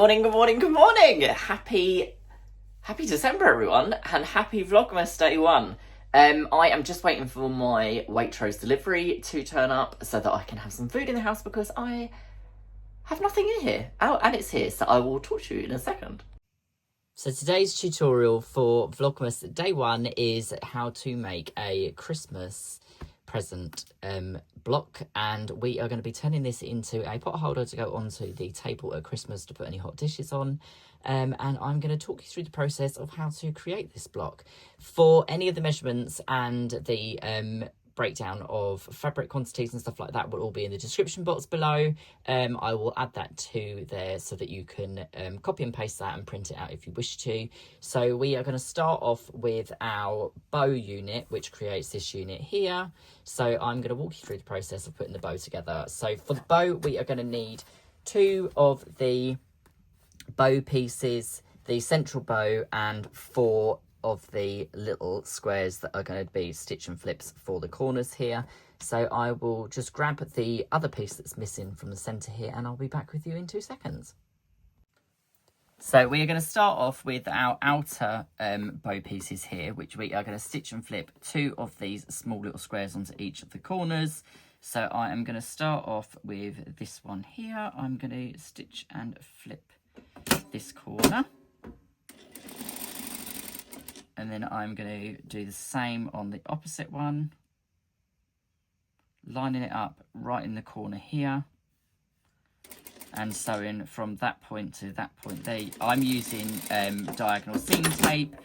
morning, good morning, good morning. Happy December, everyone, and happy Vlogmas Day 1. I am just waiting for my Waitrose delivery to turn up so that I can have some food in the house because I have nothing in here. Oh, and it's here, so I will talk to you in a second. So today's tutorial for Vlogmas Day 1 is how to make a Christmas present block, and we are going to be turning this into a pot holder to go onto the table at Christmas to put any hot dishes on. And I'm going to talk you through the process of how to create this block. For any of the measurements and the breakdown of fabric quantities and stuff like that will all be in the description box below. I will add that to there so that you can copy and paste that and print it out if you wish to. So we are going to start off with our bow unit, which creates this unit here. So I'm going to walk you through the process of putting the bow together. So for the bow, we are going to need 2 of the bow pieces, the central bow, and 4 of the little squares that are going to be stitch and flips for the corners here. So I will just grab the other piece that's missing from the center here, and I'll be back with you in 2 seconds. So we are going to start off with our outer bow pieces here, which we are going to stitch and flip 2 of these small little squares onto each of the corners. So I am going to start off with this one here. I'm going to stitch and flip this corner. And then I'm going to do the same on the opposite one, lining it up right in the corner here and sewing from that point to that point there. I'm using diagonal seam tape.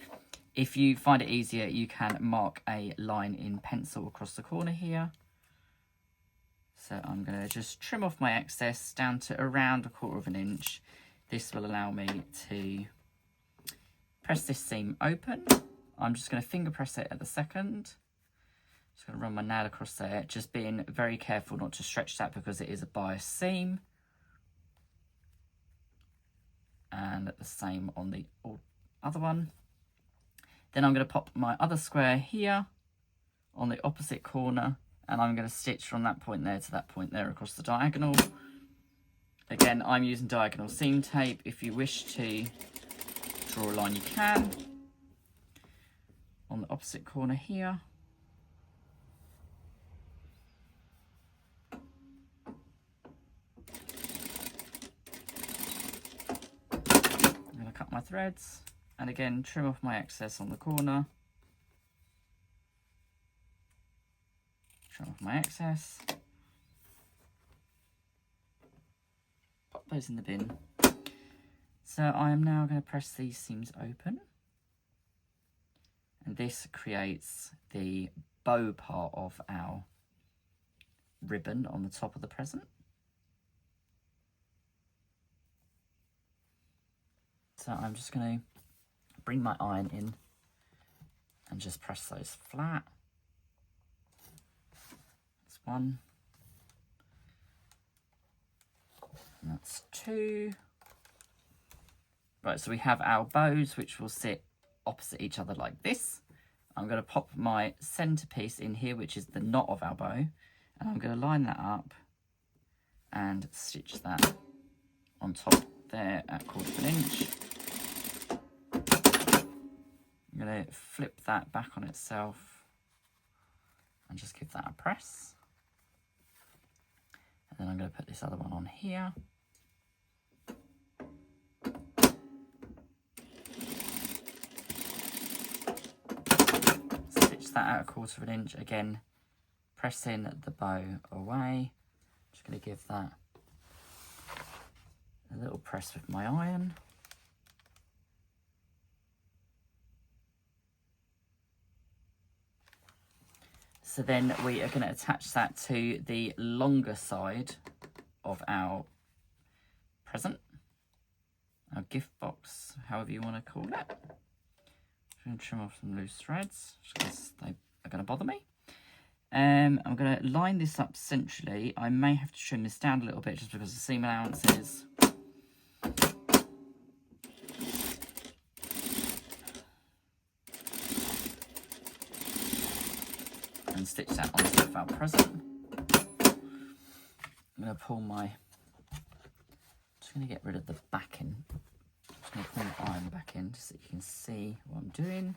If you find it easier, you can mark a line in pencil across the corner here. So I'm going to just trim off my excess down to around 1/4 inch. This will allow me to press this seam open. I'm just going to finger press it at the second. Just going to run my nail across there, just being very careful not to stretch that because it is a bias seam. And the same on the other one. Then I'm going to pop my other square here on the opposite corner, and I'm going to stitch from that point there to that point there across the diagonal. Again, I'm using diagonal seam tape. If you wish to draw a line, you can. On the opposite corner here. I'm going to cut my threads and again trim off my excess on the corner. Trim off my excess. Pop those in the bin. So I am now going to press these seams open. And this creates the bow part of our ribbon on the top of the present. So I'm just going to bring my iron in and just press those flat. That's 1. And that's 2. Right, so we have our bows, which will sit opposite each other like this. I'm going to pop my centerpiece in here, which is the knot of our bow, and I'm going to line that up and stitch that on top there at 1/4 inch. I'm going to flip that back on itself and just give that a press. And then I'm going to put this other one on here. That out 1/4 inch, again pressing the bow away. Just going to give that a little press with my iron. So then we are going to attach that to the longer side of our present, our gift box, however you want to call it. I'm going to trim off some loose threads because they are going to bother me. I'm going to line this up centrally. I may have to trim this down a little bit just because the seam allowances. And stitch that on top of our present. I'm going to pull my going to get rid of the backing. I'm just going to pull the iron back in just so you can see what I'm doing.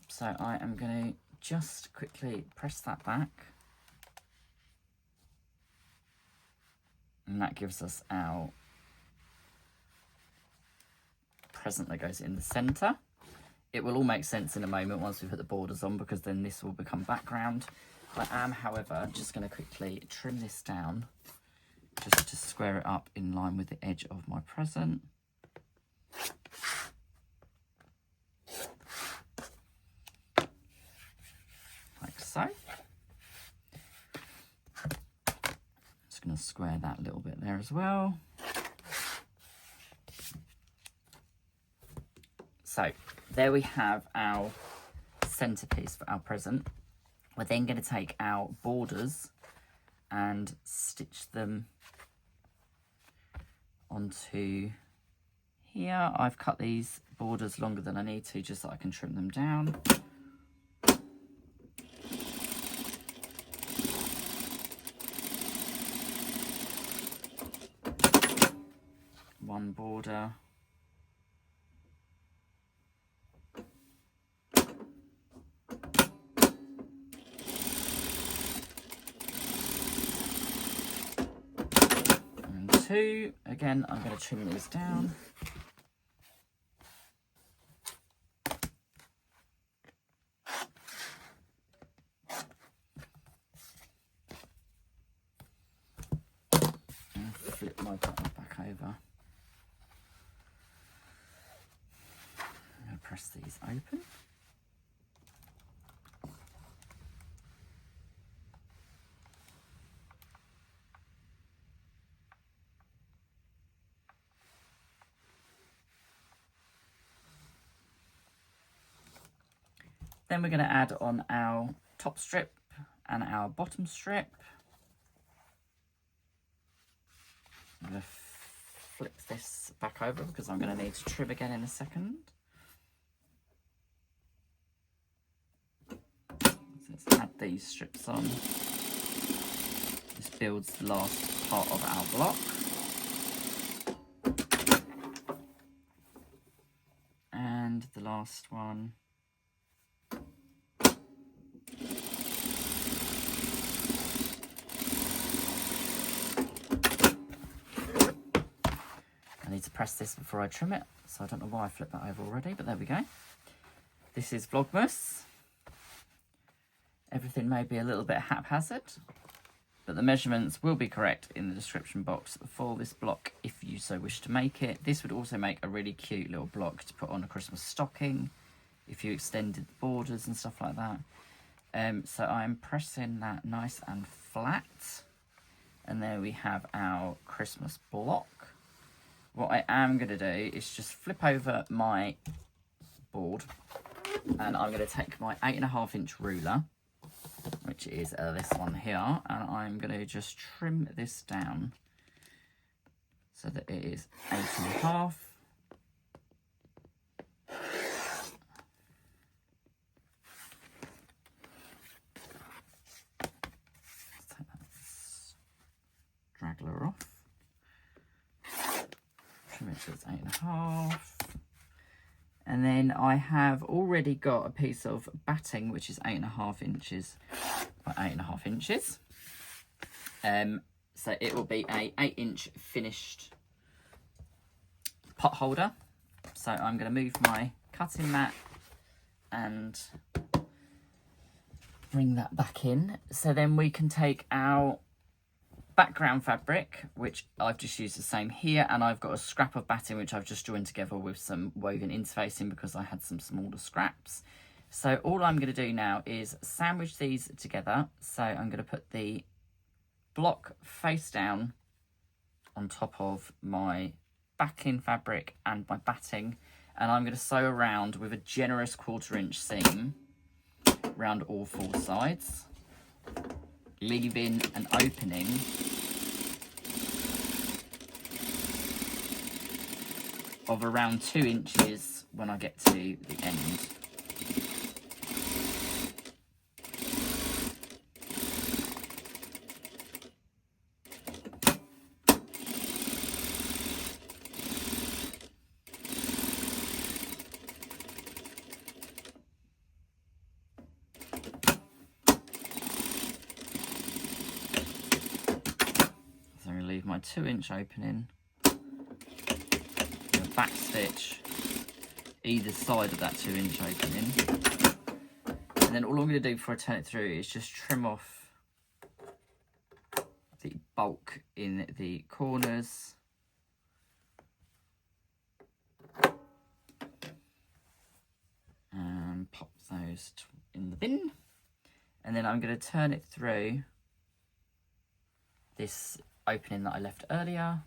So I am going to just quickly press that back. And that gives us our present that goes in the centre. It will all make sense in a moment once we put the borders on, because then this will become background. I am, however, just going to quickly trim this down just to square it up in line with the edge of my present. Like so. Just going to square that a little bit there as well. So there we have our centerpiece for our present. We're then going to take our borders and stitch them onto here. I've cut these borders longer than I need to, just so I can trim them down. One border. Two. Again, I'm going to trim these down. And flip my button back over. I'm going to press these open. Then we're going to add on our top strip and our bottom strip. I'm going to flip this back over because I'm going to need to trim again in a second. So let's add these strips on. This builds the last part of our block. And the last one. I need to press this before I trim it, so I don't know why I flipped that over already, but there we go. This is Vlogmas. Everything may be a little bit haphazard, but the measurements will be correct in the description box for this block if you so wish to make it. This would also make a really cute little block to put on a Christmas stocking if you extended the borders and stuff like that. So I'm pressing that nice and flat, and there we have our Christmas block. What I am going to do is just flip over my board, and I'm going to take my 8.5-inch ruler, which is this one here, and I'm going to just trim this down so that it is 8.5. Take that straggler off. Trim it to its 8.5. And then I have already got a piece of batting which is 8.5 inches by 8.5 inches. So it will be a 8-inch finished pot holder. So I'm going to move my cutting mat and bring that back in. So then we can take our background fabric, which I've just used the same here, and I've got a scrap of batting which I've just joined together with some woven interfacing because I had some smaller scraps. So all I'm going to do now is sandwich these together. So I'm going to put the block face down on top of my backing fabric and my batting, and I'm going to sew around with a generous 1/4-inch seam around all 4 sides, leaving an opening of around 2 inches when I get to the end. my 2-inch opening, and a back stitch either side of that 2-inch opening. And then all I'm going to do before I turn it through is just trim off the bulk in the corners. And pop those in the bin. And then I'm going to turn it through this opening that I left earlier.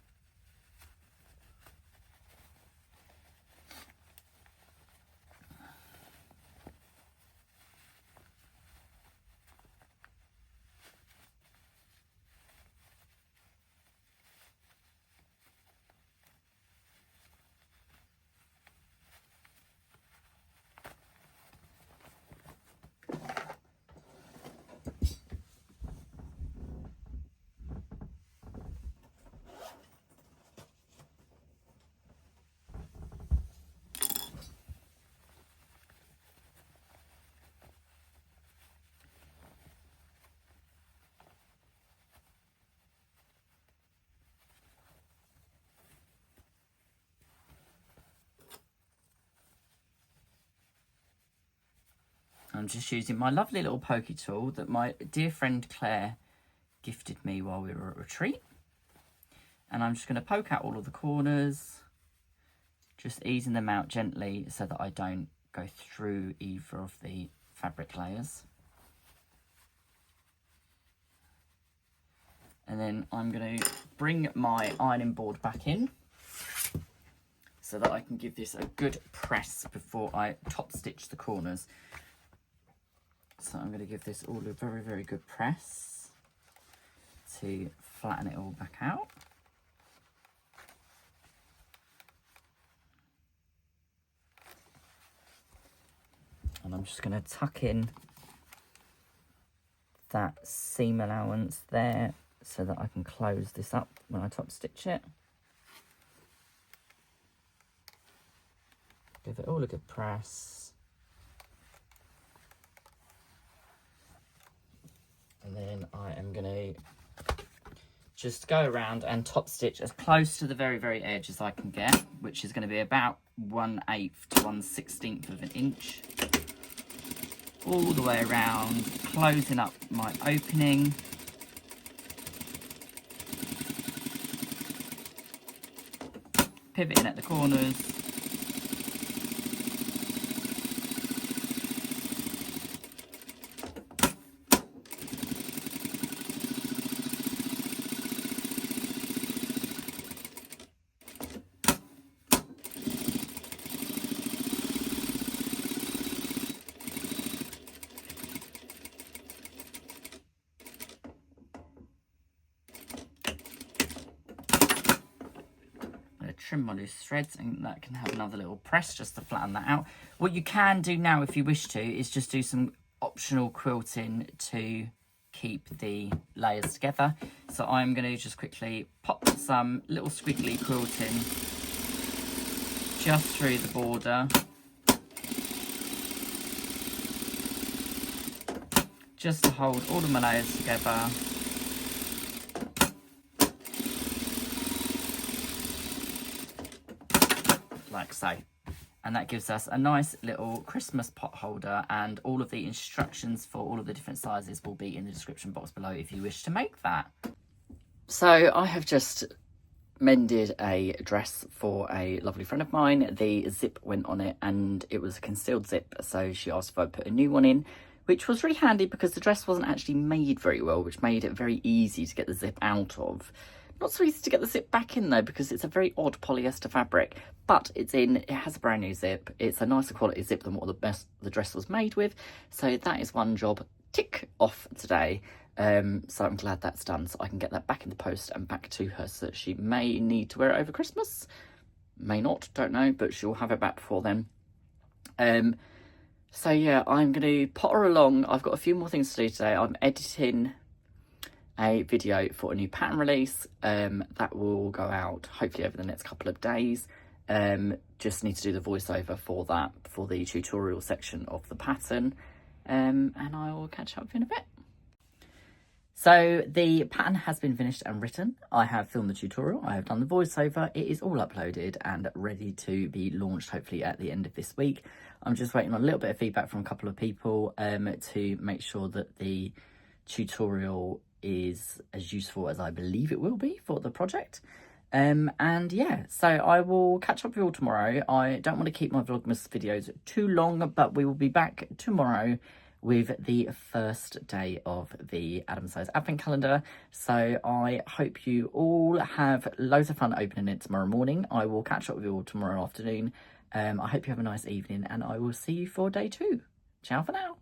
I'm just using my lovely little pokey tool that my dear friend Claire gifted me while we were at retreat. And I'm just going to poke out all of the corners, just easing them out gently so that I don't go through either of the fabric layers. And then I'm going to bring my ironing board back in so that I can give this a good press before I top stitch the corners. So I'm going to give this all a very, very good press to flatten it all back out. And I'm just going to tuck in that seam allowance there so that I can close this up when I top stitch it. Give it all a good press. And then I am going to just go around and top stitch as close to the very, very edge as I can get, which is going to be about 1/8 to 1/16 of an inch. All the way around, closing up my opening. Pivoting at the corners. Trim my loose threads, and that can have another little press just to flatten that out. What you can do now, if you wish to, is just do some optional quilting to keep the layers together. So I'm going to just quickly pop some little squiggly quilting just through the border, just to hold all of my layers together. Like so. And that gives us a nice little Christmas pot holder, and all of the instructions for all of the different sizes will be in the description box below if you wish to make that. So I have just mended a dress for a lovely friend of mine. The zip went on it and it was a concealed zip, so she asked if I put a new one in, which was really handy because the dress wasn't actually made very well, which made it very easy to get the zip out of. Not so easy to get the zip back in though, because it's a very odd polyester fabric, but it has a brand new zip. It's a nicer quality zip than what the dress was made with. So that is one job tick off today. So I'm glad that's done, so I can get that back in the post and back to her, so that she may need to wear it over Christmas. May not, don't know, but she'll have it back before then. So yeah, I'm going to potter along. I've got a few more things to do today. I'm editing a video for a new pattern release that will go out hopefully over the next couple of days. Just need to do the voiceover for that, for the tutorial section of the pattern, and I will catch up in a bit. So the pattern has been finished and written. I have filmed the tutorial, I have done the voiceover, it is all uploaded and ready to be launched hopefully at the end of this week. I'm just waiting on a little bit of feedback from a couple of people to make sure that the tutorial is as useful as I believe it will be for the project. And yeah, so I will catch up with you all tomorrow. I don't want to keep my Vlogmas videos too long, but we will be back tomorrow with the first day of the Adam Size Advent Calendar. So I hope you all have loads of fun opening it tomorrow morning. I will catch up with you all tomorrow afternoon. I hope you have a nice evening and I will see you for day 2. Ciao for now.